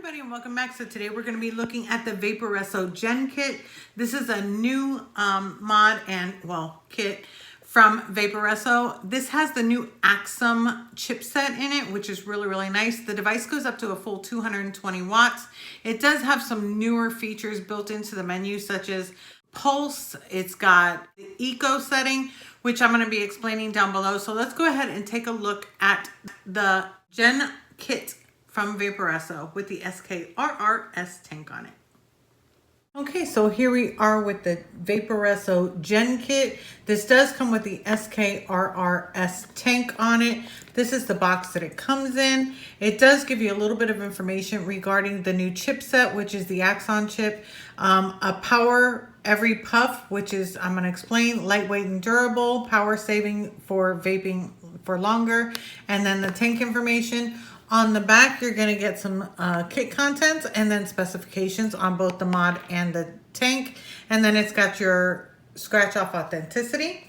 everybody and welcome back. So today we're going to be looking at the Vaporesso Gen Kit. This is a new mod and kit from Vaporesso. This has the new Axon chipset in it, which is really nice. The device goes up to a full 220 watts. It does have some newer features built into the menu, such as pulse. It's got the eco setting, which I'm going to be explaining down below. So let's go ahead and take a look at the Gen Kit from Vaporesso with the SKRRS tank on it. Okay, so here we are with the Vaporesso Gen Kit. This does come with the SKRRS tank on it. This is the box that it comes in. It does give you a little bit of information regarding the new chipset, which is the Axon Chip, a power every puff, which is, I'm going to explain, lightweight and durable, power saving for vaping for longer, and then the tank information. On the back, you're going to get some kit contents and then specifications on both the mod and the tank. And then it's got your scratch off authenticity.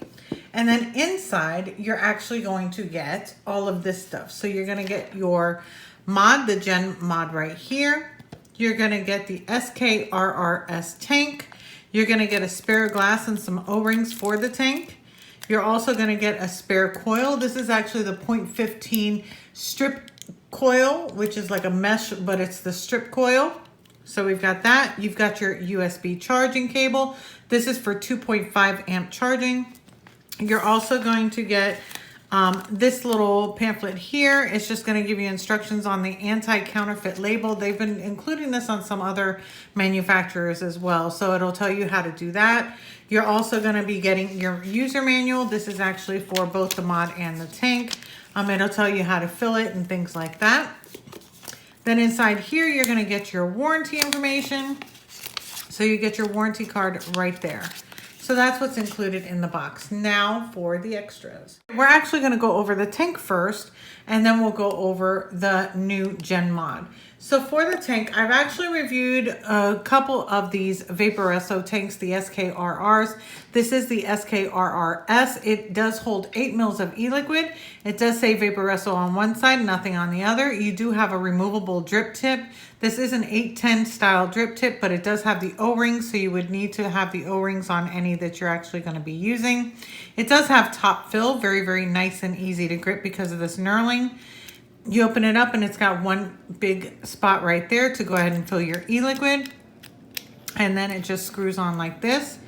And then inside, you're actually going to get all of this stuff. So you're going to get your mod, the Gen mod right here. You're going to get the SKRRS tank. You're going to get a spare glass and some O-rings for the tank. You're also going to get a spare coil. This is actually the 0.15 strip coil, which is like a mesh, but it's the strip coil. So we've got that. You've got your USB charging cable. This is for 2.5 amp charging. You're also going to get this little pamphlet here. It's just going to give you instructions on the anti-counterfeit label. They've been including this on some other manufacturers as well. So it'll tell you how to do that. You're also going to be getting your user manual. This is actually for both the mod and the tank. It'll tell you how to fill it and things like that. Then inside here, you're going to get your warranty information. So you get your warranty card right there. So that's what's included in the box. Now for the extras. We're actually going to go over the tank first, and then we'll go over the new Gen mod. So for the tank, I've actually reviewed a couple of these Vaporesso tanks, the SKRRs. This is the SKRRS. It does hold 8 mils of e-liquid. It does say Vaporesso on one side, nothing on the other. You do have a removable drip tip. This is an 810 style drip tip, but it does have the O-rings, so you would need to have the O-rings on any that you're actually going to be using. It does have top fill, very nice and easy to grip because of this knurling. You open it up and it's got one big spot right there to go ahead and fill your e-liquid. And then it just screws on like this.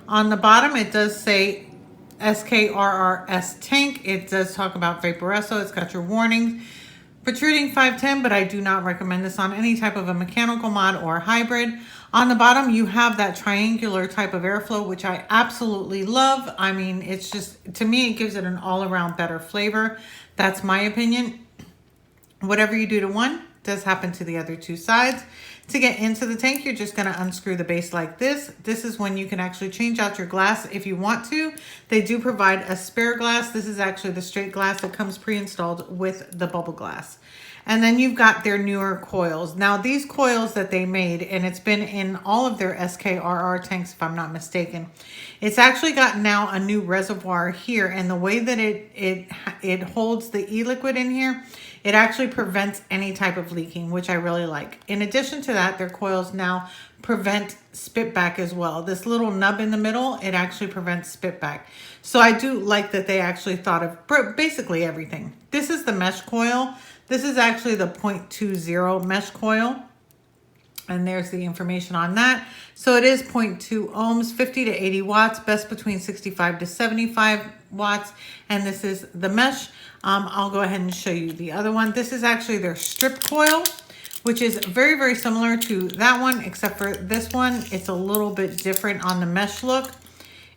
On the bottom, it does say SKRRS tank. It does talk about Vaporesso. It's got your warnings. Protruding 510, but I do not recommend this on any type of a mechanical mod or hybrid. On the bottom, you have that triangular type of airflow, which I absolutely love. I mean, it's just, to me, it gives it an all-around better flavor. That's my opinion. Whatever you do to one does happen to the other two sides. To get into the tank, you're just going to unscrew the base like this. This is when you can actually change out your glass if you want to. They do provide a spare glass. This is actually the straight glass that comes pre-installed with the bubble glass. And then you've got their newer coils. Now these coils that they made, and it's been in all of their SKRR tanks if I'm not mistaken, it's actually got now a new reservoir here, and the way that it holds the e-liquid in here, it actually prevents any type of leaking, which I really like. In addition to that, their coils now prevent spitback as well. This little nub in the middle, it actually prevents spitback. So I do like that they actually thought of basically everything. This is the mesh coil. This is actually the 0.20 mesh coil. And there's the information on that. So it is 0.2 ohms, 50 to 80 watts, best between 65 to 75 watts. And this is the mesh. I'll go ahead and show you the other one. This is actually their strip coil, which is very similar to that one, except for this one, it's a little bit different on the mesh look.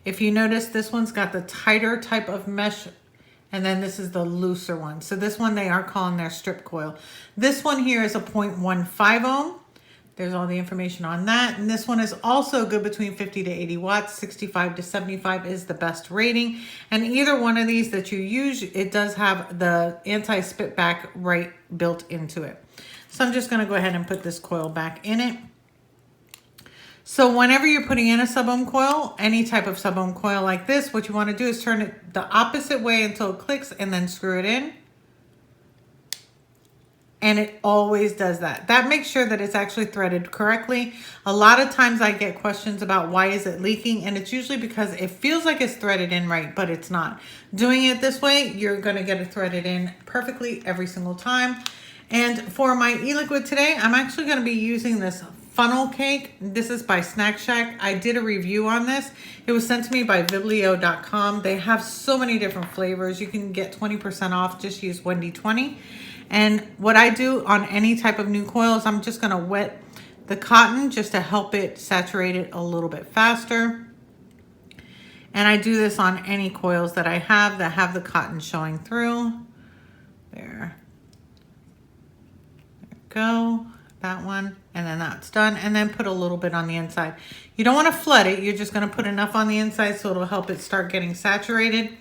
If you notice, this one's got the tighter type of mesh, and then this is the looser one. So this one they are calling their strip coil. This one here is a 0.15 ohm. There's all the information on that. And this one is also good between 50 to 80 watts. 65 to 75 is the best rating. And either one of these that you use, it does have the anti-spitback right built into it. So I'm just going to go ahead and put this coil back in it. So whenever you're putting in a sub-ohm coil, any type of sub-ohm coil like this, what you want to do is turn it the opposite way until it clicks and then screw it in. and it always does that. That makes sure that it's actually threaded correctly. A lot of times I get questions about why is it leaking, and it's usually because it feels like it's threaded in right, but it's not. Doing it this way, you're gonna get it threaded in perfectly every single time. And for my e-liquid today, I'm actually gonna be using this funnel cake. This is by Snack Shack. I did a review on this. It was sent to me by Viblio.com. They have so many different flavors. You can get 20% off. Just use Wendy 20. And what I do on any type of new coil is I'm just gonna wet the cotton just to help it saturate it a little bit faster. And I do this on any coils that I have that have the cotton showing through. There we go. That one, and then that's done, and then put a little bit on the inside. You don't want to flood it. You're just going to put enough on the inside so it'll help it start getting saturated,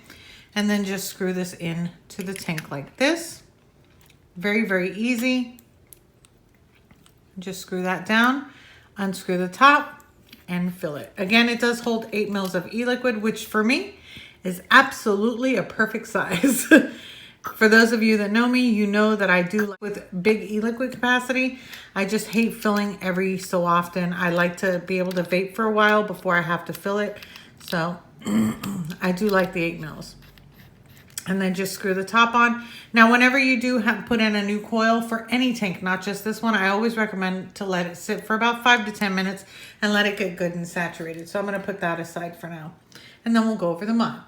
and then just screw this in to the tank like this. Very, very easy. Just screw that down, unscrew the top, and fill it. Again, it does hold 8 mils of e-liquid, which for me is absolutely a perfect size. For those of you that know me, you know that I do like with big e-liquid capacity. I just hate filling every so often. I like to be able to vape for a while before I have to fill it. So I do like the 8 mils. And then just screw the top on. Now, whenever you do put in a new coil for any tank, not just this one, I always recommend to let it sit for about 5 to 10 minutes and let it get good and saturated. So I'm going to put that aside for now. And then we'll go over the mod.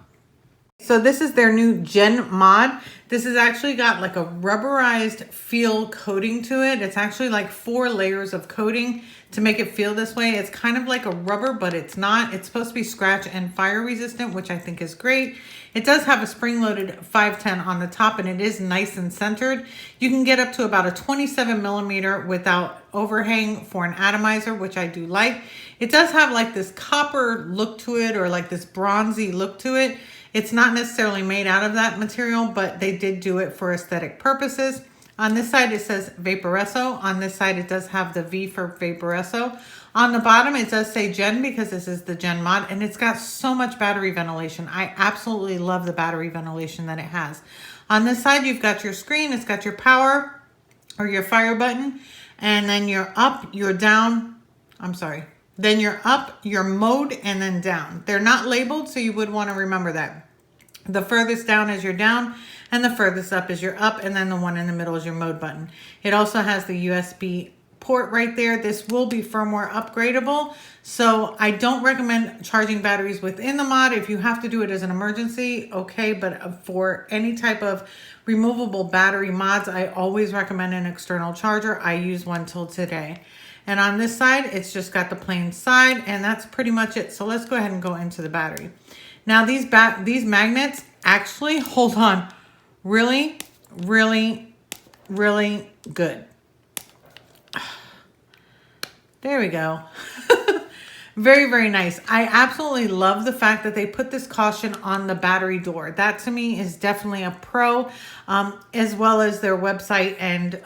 So this is their new Gen mod. This has actually got like a rubberized feel coating to it. It's actually like 4 layers of coating to make it feel this way. It's kind of like a rubber, but it's not. It's supposed to be scratch and fire resistant, which I think is great. It does have a spring-loaded 510 on the top, and it is nice and centered. You can get up to about a 27 millimeter without overhang for an atomizer, which I do like. It does have like this copper look to it, or like this bronzy look to it. It's not necessarily made out of that material, but they did do it for aesthetic purposes. On this side, it says Vaporesso. On this side, it does have the V for Vaporesso. On the bottom, it does say Gen because this is the Gen mod, and it's got so much battery ventilation. I absolutely love the battery ventilation that it has. On this side, you've got your screen. It's got your power or your fire button, and then you're up, you're down. I'm sorry. Then you're up, your mode, and then down. They're not labeled, so you would want to remember that. The furthest down is your down, and the furthest up is your up, and then the one in the middle is your mode button. It also has the USB port right there. This will be firmware upgradable, so I don't recommend charging batteries within the mod. If you have to do it as an emergency, okay, but for any type of removable battery mods, I always recommend an external charger. I use one till today. And on this side, it's just got the plain side, and that's pretty much it. So let's go ahead and go into the battery. Now these magnets actually hold on really, really, really good. There we go. Very, very nice. I absolutely love the fact that they put this caution on the battery door. That to me is definitely a pro, as well as their website and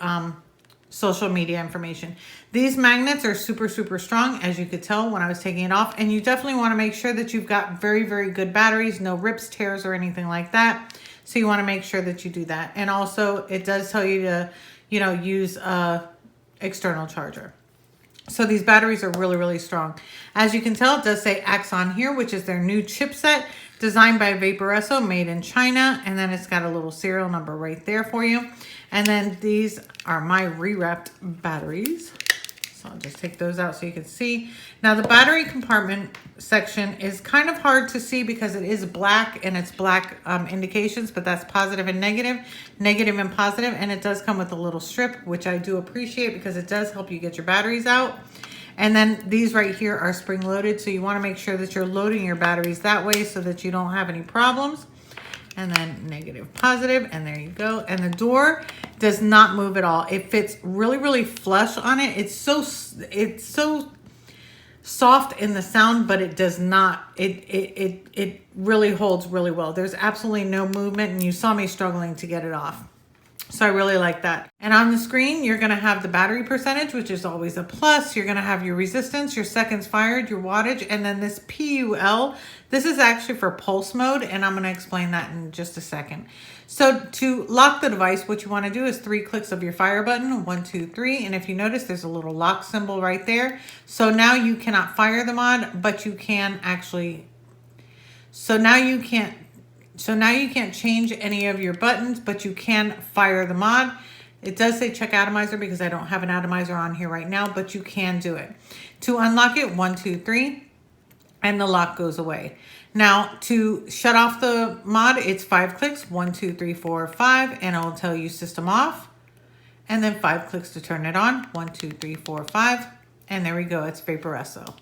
social media information. These magnets are super, super strong, as you could tell when I was taking it off. And you definitely want to make sure that you've got very, very good batteries, no rips, tears, or anything like that. So you want to make sure that you do that. And also it does tell you to, use a external charger. So these batteries are really, really strong. As you can tell, it does say Axon here, which is their new chipset designed by Vaporesso, made in China. And then it's got a little serial number right there for you. And then these are my re-wrapped batteries. So I'll just take those out so you can see. Now the battery compartment section is kind of hard to see because it is black, and it's black indications, but that's positive and negative, negative and positive. And it does come with a little strip, which I do appreciate because it does help you get your batteries out. And then these right here are spring loaded. So you want to make sure that you're loading your batteries that way so that you don't have any problems. And then negative, positive, and there you go. And the door does not move at all. It fits really, really flush on it. It's so soft in the sound, but it does not. It really holds really well. There's absolutely no movement, and you saw me struggling to get it off. So I really like that. And on the screen, you're gonna have the battery percentage, which is always a plus. You're gonna have your resistance, your seconds fired, your wattage, and then this PUL. This is actually for pulse mode, and I'm gonna explain that in just a second. So to lock the device, what you wanna do is 3 clicks of your fire button, 1, 2, 3. And if you notice, there's a little lock symbol right there. So now you cannot fire the mod, but you can actually, so now you can't change any of your buttons, but you can fire the mod. It does say check atomizer because I don't have an atomizer on here right now, but you can do it. To unlock it, 1, 2, 3, and the lock goes away. Now to shut off the mod, it's 5 clicks, 1, 2, 3, 4, 5, and it'll tell you system off. And then 5 clicks to turn it on, 1, 2, 3, 4, 5, and there we go, it's Vaporesso.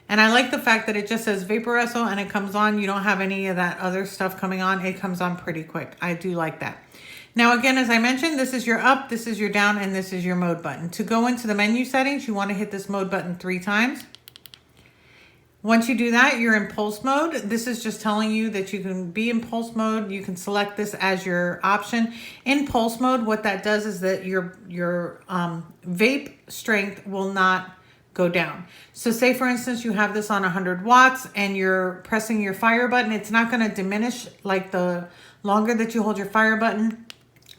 And I like the fact that it just says Vaporesso and it comes on. You don't have any of that other stuff coming on. It comes on pretty quick. I do like that. Now, again, as I mentioned, this is your up, this is your down, and this is your mode button. To go into the menu settings, you want to hit this mode button 3 times. Once you do that, you're in pulse mode. This is just telling you that you can be in pulse mode. You can select this as your option. In pulse mode, what that does is that your vape strength will not go down. So say for instance, you have this on 100 watts and you're pressing your fire button. It's not going to diminish. Like the longer that you hold your fire button,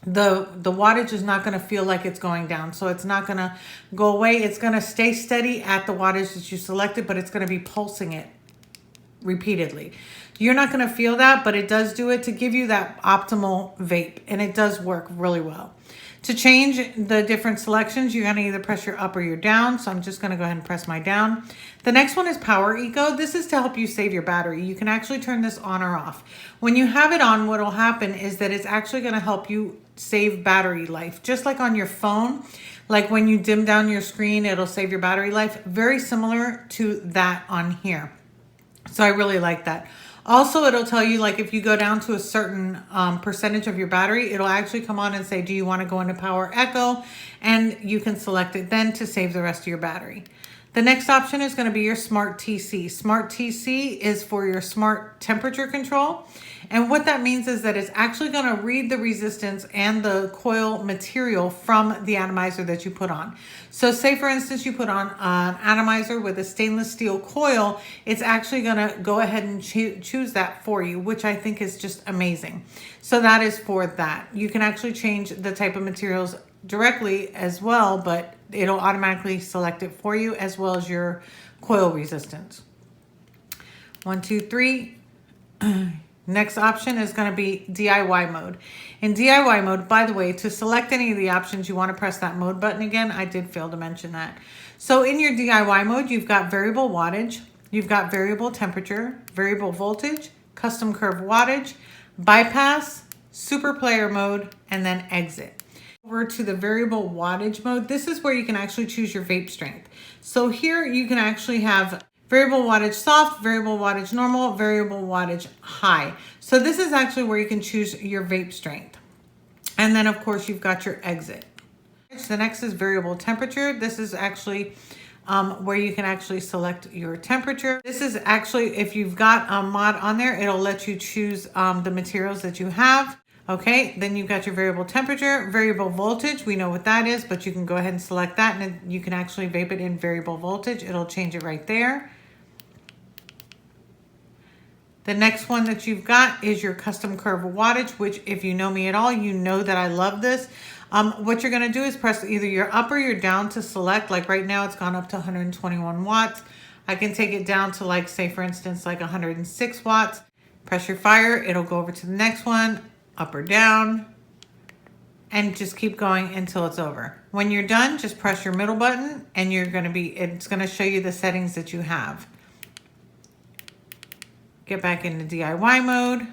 the wattage is not going to feel like it's going down. So it's not going to go away. It's going to stay steady at the wattage that you selected, but it's going to be pulsing it repeatedly. You're not going to feel that, but it does do it to give you that optimal vape, and it does work really well. To change the different selections, you're going to either press your up or your down. So I'm just going to go ahead and press my down. The next one is Power Eco. This is to help you save your battery. You can actually turn this on or off. When you have it on, what will happen is that it's actually going to help you save battery life. Just like on your phone, like when you dim down your screen, it'll save your battery life. Very similar to that on here. So I really like that. Also, it'll tell you, like, if you go down to a certain percentage of your battery, it'll actually come on and say, do you want to go into Power Echo? And you can select it then to save the rest of your battery. The next option is going to be your Smart TC. Smart TC is for your smart temperature control. And what that means is that it's actually going to read the resistance and the coil material from the atomizer that you put on. So say for instance, you put on an atomizer with a stainless steel coil, it's actually going to go ahead and choose that for you, which I think is just amazing. So that is for that. You can actually change the type of materials directly as well, but it'll automatically select it for you as well as your coil resistance. 1, 2, 3. Next option is going to be DIY mode. In DIY mode, by the way, to select any of the options, you want to press that mode button again. I did fail to mention that. So in your DIY mode, you've got variable wattage, you've got variable temperature, variable voltage, custom curve wattage, bypass, super player mode, and then exit. Over to the variable wattage mode, this is where you can actually choose your vape strength. So here you can actually have variable wattage soft, variable wattage normal, variable wattage high. So this is actually where you can choose your vape strength. And then of course you've got your exit. The next is variable temperature. This is actually where you can actually select your temperature. This is actually, if you've got a mod on there, it'll let you choose the materials that you have. Okay, then you've got your variable temperature, variable voltage. We know what that is, but you can go ahead and select that and you can actually vape it in variable voltage. It'll change it right there. The next one that you've got is your custom curve wattage, which if you know me at all, you know that I love this. What you're gonna do is press either your up or your down to select. Like right now it's gone up to 121 watts. I can take it down to, like, say for instance, like 106 watts. Press your fire, it'll go over to the next one, up or down, and just keep going until it's over. When you're done, just press your middle button and it's gonna show you the settings that you have. Get back into DIY mode.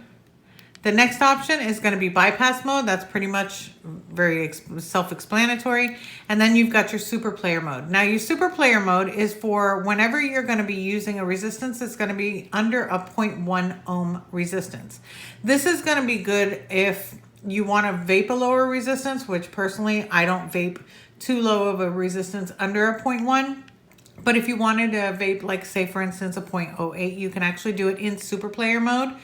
The next option is going to be bypass mode. That's pretty much very self-explanatory. And then you've got your super player mode. Now your super player mode is for whenever you're going to be using a resistance that's going to be under a 0.1 ohm resistance. This is going to be good if you want to vape a lower resistance, which personally I don't vape too low of a resistance under a 0.1. But if you wanted to vape, like say for instance a 0.08, you can actually do it in super player mode.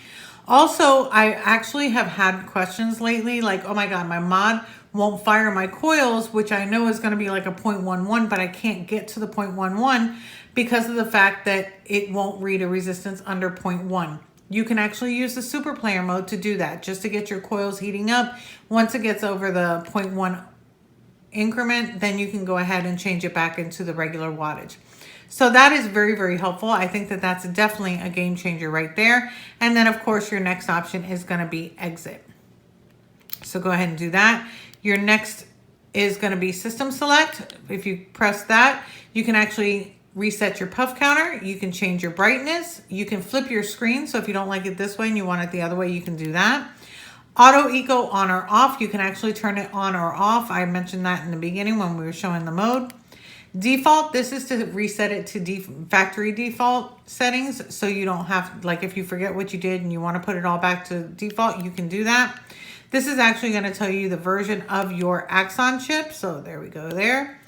Also, I actually have had questions lately like, oh my God, my mod won't fire my coils, which I know is going to be like a 0.11, but I can't get to the 0.11 because of the fact that it won't read a resistance under 0.1. You can actually use the super player mode to do that, just to get your coils heating up. Once it gets over the 0.1 increment, then you can go ahead and change it back into the regular wattage. So that is very, very helpful. I think that that's definitely a game changer right there. And then of course your next option is going to be exit. So go ahead and do that. Your next is going to be system select. If you press that, you can actually reset your puff counter. You can change your brightness. You can flip your screen. So if you don't like it this way and you want it the other way, you can do that. Auto eco on or off. You can actually turn it on or off. I mentioned that in the beginning when we were showing the mode. Default, this is to reset it to factory default settings. So you don't have, like if you forget what you did and you want to put it all back to default, you can do that. This is actually going to tell you the version of your Axon chip. So there we go there.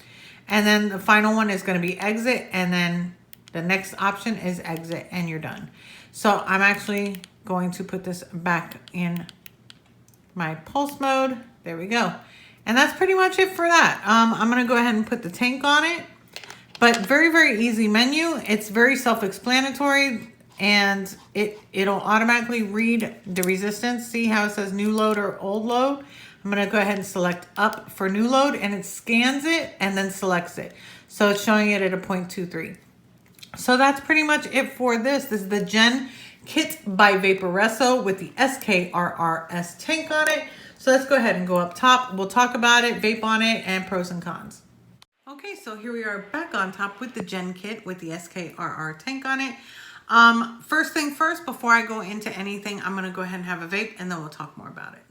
And then the final one is going to be exit. And then the next option is exit and you're done. So I'm actually going to put this back in my pulse mode. There we go. And that's pretty much it for that. I'm going to go ahead and put the tank on it. But very, very easy menu. It's very self-explanatory. And it'll automatically read the resistance. See how it says new load or old load? I'm going to go ahead and select up for new load. And it scans it and then selects it. So it's showing it at a 0.23. So that's pretty much it for this. This is the Gen Kit by Vaporesso with the SKRRS tank on it. So let's go ahead and go up top. We'll talk about it, vape on it, and pros and cons. Okay, so here we are back on top with the Gen Kit with the SKRR tank on it. First thing first, before I go into anything, I'm going to go ahead and have a vape, and then we'll talk more about it.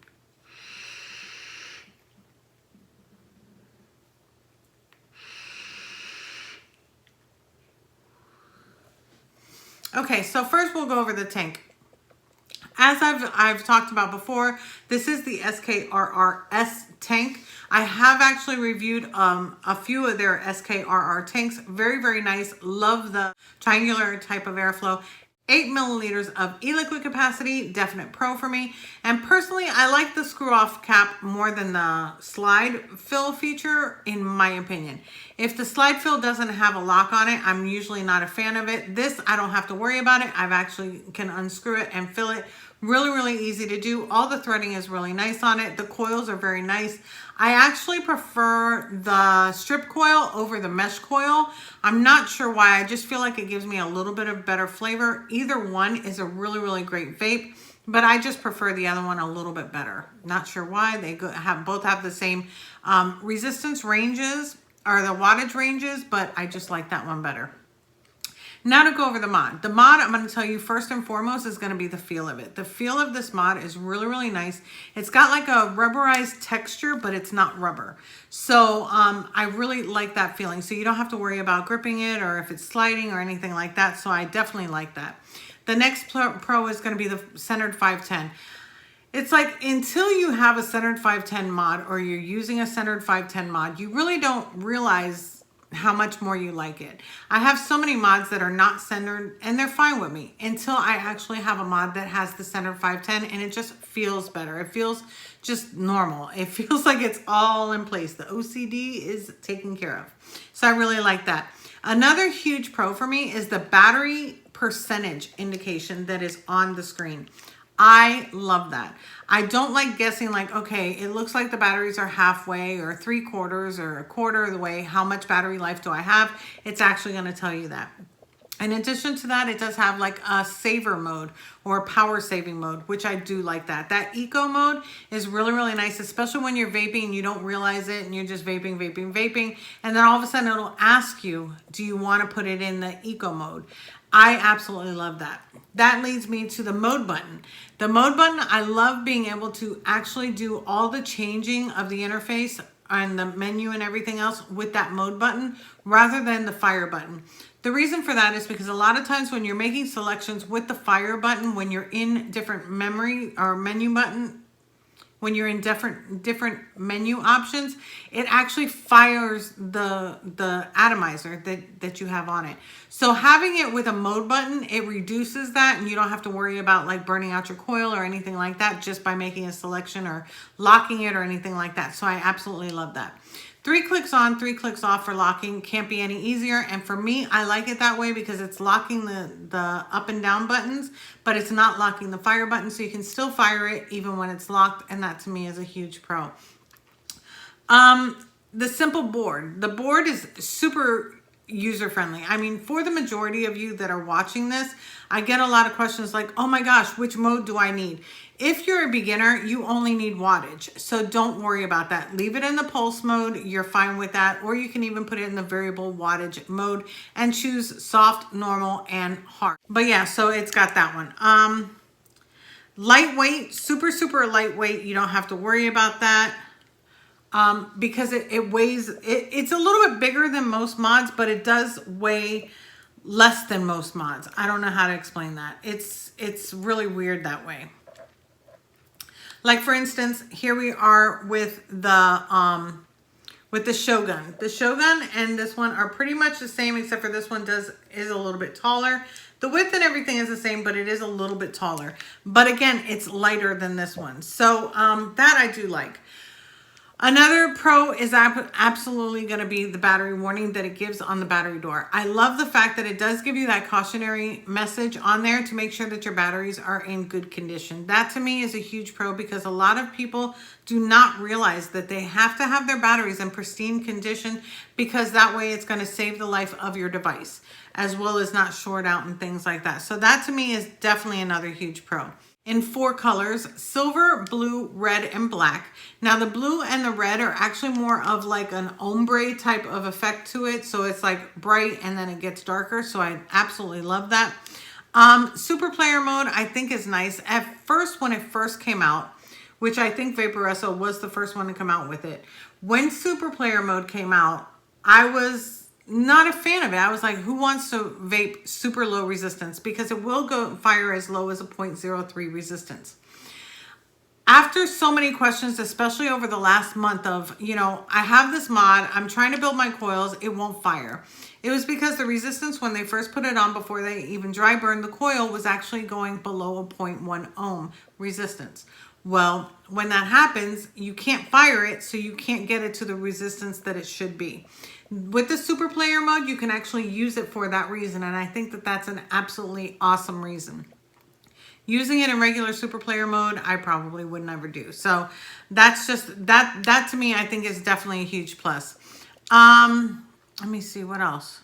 Okay, so first we'll go over the tank. As I've talked about before, this is the SKRRS tank. I have actually reviewed a few of their SKRR tanks. Very, very nice. Love the triangular type of airflow. 8 milliliters of e-liquid capacity, definite pro for me. And personally, I like the screw off cap more than the slide fill feature, in my opinion. If the slide fill doesn't have a lock on it, I'm usually not a fan of it. This, I don't have to worry about it. I've actually can unscrew it and fill it. Really, really easy to do. All the threading is really nice on it. The coils are very nice. I actually prefer the strip coil over the mesh coil. I'm not sure why. I just feel like it gives me a little bit of better flavor. Either one is a really, really great vape, but I just prefer the other one a little bit better. Not sure why. They both have the same resistance ranges or the wattage ranges, but I just like that one better. Now to go over the mod. The mod, I'm going to tell you first and foremost, is going to be the feel of it. The feel of this mod is really, really nice. It's got like a rubberized texture, but it's not rubber. So I really like that feeling. So you don't have to worry about gripping it or if it's sliding or anything like that. So I definitely like that. The next pro is going to be the centered 510. It's like until you have a centered 510 mod or you're using a centered 510 mod, you really don't realize how much more you like it. I have so many mods that are not centered and they're fine with me until I actually have a mod that has the centered 510 and it just feels better. It feels just normal. It feels like it's all in place. The OCD is taken care of. So I really like that. Another huge pro for me is the battery percentage indication that is on the screen. I love that. I don't like guessing like, okay, it looks like the batteries are halfway or 3/4 or 1/4 of the way. How much battery life do I have? It's actually going to tell you that. In addition to that, it does have like a saver mode or power saving mode, which I do like that. That eco mode is really, really nice, especially when you're vaping and you don't realize it and you're just vaping, vaping, vaping. And then all of a sudden it'll ask you, do you want to put it in the eco mode? I absolutely love that. That leads me to the mode button. The mode button, I love being able to actually do all the changing of the interface and the menu and everything else with that mode button rather than the fire button. The reason for that is because a lot of times when you're making selections with the fire button, when you're in different memory or menu button, when you're in different menu options, it actually fires the atomizer that you have on it. So having it with a mode button, it reduces that, and you don't have to worry about like burning out your coil or anything like that just by making a selection or locking it or anything like that. So I absolutely love that. 3 clicks on, 3 clicks off for locking. Can't be any easier. And for me, I like it that way because it's locking the up and down buttons, but it's not locking the fire button. So you can still fire it even when it's locked. And that to me is a huge pro. The simple board. The board is super user-friendly. I mean, for the majority of you that are watching this, I get a lot of questions like, oh my gosh, which mode do I need? If you're a beginner, you only need wattage. So don't worry about that. Leave it in the pulse mode. You're fine with that. Or you can even put it in the variable wattage mode and choose soft, normal, and hard. But yeah, so it's got that one. Lightweight, super, super lightweight. You don't have to worry about that. Because it weighs, it's a little bit bigger than most mods, but it does weigh less than most mods. I don't know how to explain that. It's really weird that way. Like for instance, here we are with the Shogun. The Shogun and this one are pretty much the same, except for this one is a little bit taller. The width and everything is the same, but it is a little bit taller. But again, it's lighter than this one. So that I do like. Another pro is absolutely going to be the battery warning that it gives on the battery door. I love the fact that it does give you that cautionary message on there to make sure that your batteries are in good condition. That to me is a huge pro because a lot of people do not realize that they have to have their batteries in pristine condition because that way it's going to save the life of your device as well as not short out and things like that. So that to me is definitely another huge pro. In 4 colors, silver, blue, red, and black. Now the blue and the red are actually more of like an ombre type of effect to it. So it's like bright and then it gets darker. So I absolutely love that. Super player mode I think is nice. At first, when it first came out, which I think Vaporesso was the first one to come out with it. When super player mode came out, I was not a fan of it. I was like, who wants to vape super low resistance? Because it will go fire as low as a 0.03 resistance. After so many questions, especially over the last month of, I have this mod, I'm trying to build my coils, it won't fire. It was because the resistance when they first put it on before they even dry burned the coil was actually going below a 0.1 ohm resistance. Well, when that happens, you can't fire it, so you can't get it to the resistance that it should be. With the super player mode, you can actually use it for that reason, and I think that that's an absolutely awesome reason. Using it in regular super player mode, I probably would never do. So that's just, that to me, I think is definitely a huge plus. Let me see, what else?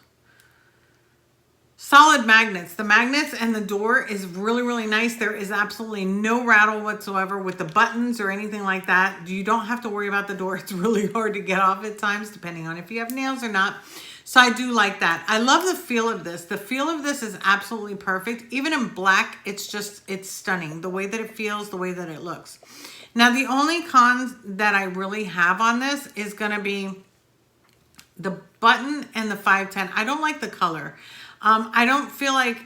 Solid magnets. The magnets and the door is really, really nice. There is absolutely no rattle whatsoever with the buttons or anything like that. You don't have to worry about the door. It's really hard to get off at times, depending on if you have nails or not. So I do like that. I love the feel of this. The feel of this is absolutely perfect. Even in black, it's stunning. The way that it feels, the way that it looks. Now, the only cons that I really have on this is going to be the button and the 510. I don't like the color. I don't feel like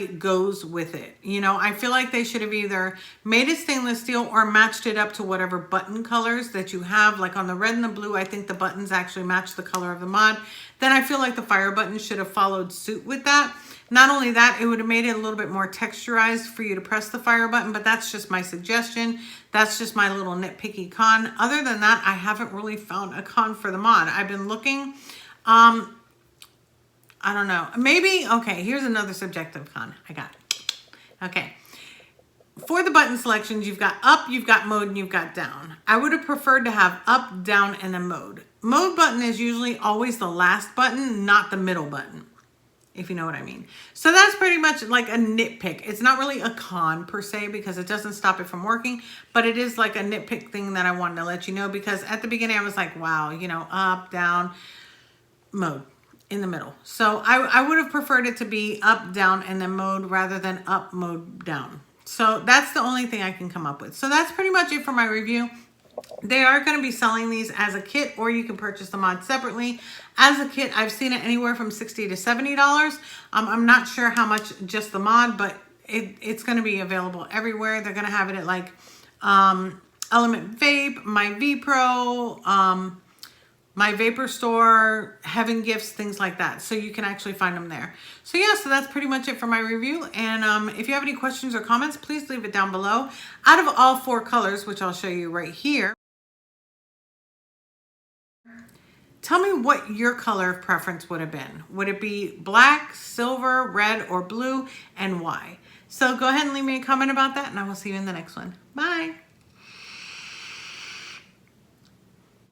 it goes with it. I feel like they should have either made it stainless steel or matched it up to whatever button colors that you have. Like on the red and the blue, I think the buttons actually match the color of the mod. Then I feel like the fire button should have followed suit with that. Not only that, it would have made it a little bit more texturized for you to press the fire button, but that's just my suggestion. That's just my little nitpicky con. Other than that, I haven't really found a con for the mod. I've been looking, I don't know. Maybe, okay, here's another subjective con. I got it. Okay. For the button selections, you've got up, you've got mode, and you've got down. I would have preferred to have up, down, and then mode. Mode button is usually always the last button, not the middle button, if you know what I mean. So that's pretty much like a nitpick. It's not really a con per se because it doesn't stop it from working, but it is like a nitpick thing that I wanted to let you know because at the beginning I was like, wow, up, down, mode. In the middle. So I would have preferred it to be up, down, and then mode rather than up, mode, down. So that's the only thing I can come up with. So that's pretty much it for my review. They are going to be selling these as a kit, or you can purchase the mod separately. As a kit, I've seen it anywhere from $60 to $70. I'm not sure how much just the mod, but it's going to be available everywhere. They're going to have it at like Element Vape, my V-Pro, my Vapor Store, Heaven Gifts, things like that. So you can actually find them there. So yeah, so that's pretty much it for my review. And if you have any questions or comments, please leave it down below. Out of all 4 colors, which I'll show you right here, tell me what your color of preference would have been. Would it be black, silver, red, or blue, and why? So go ahead and leave me a comment about that, and I will see you in the next one. Bye.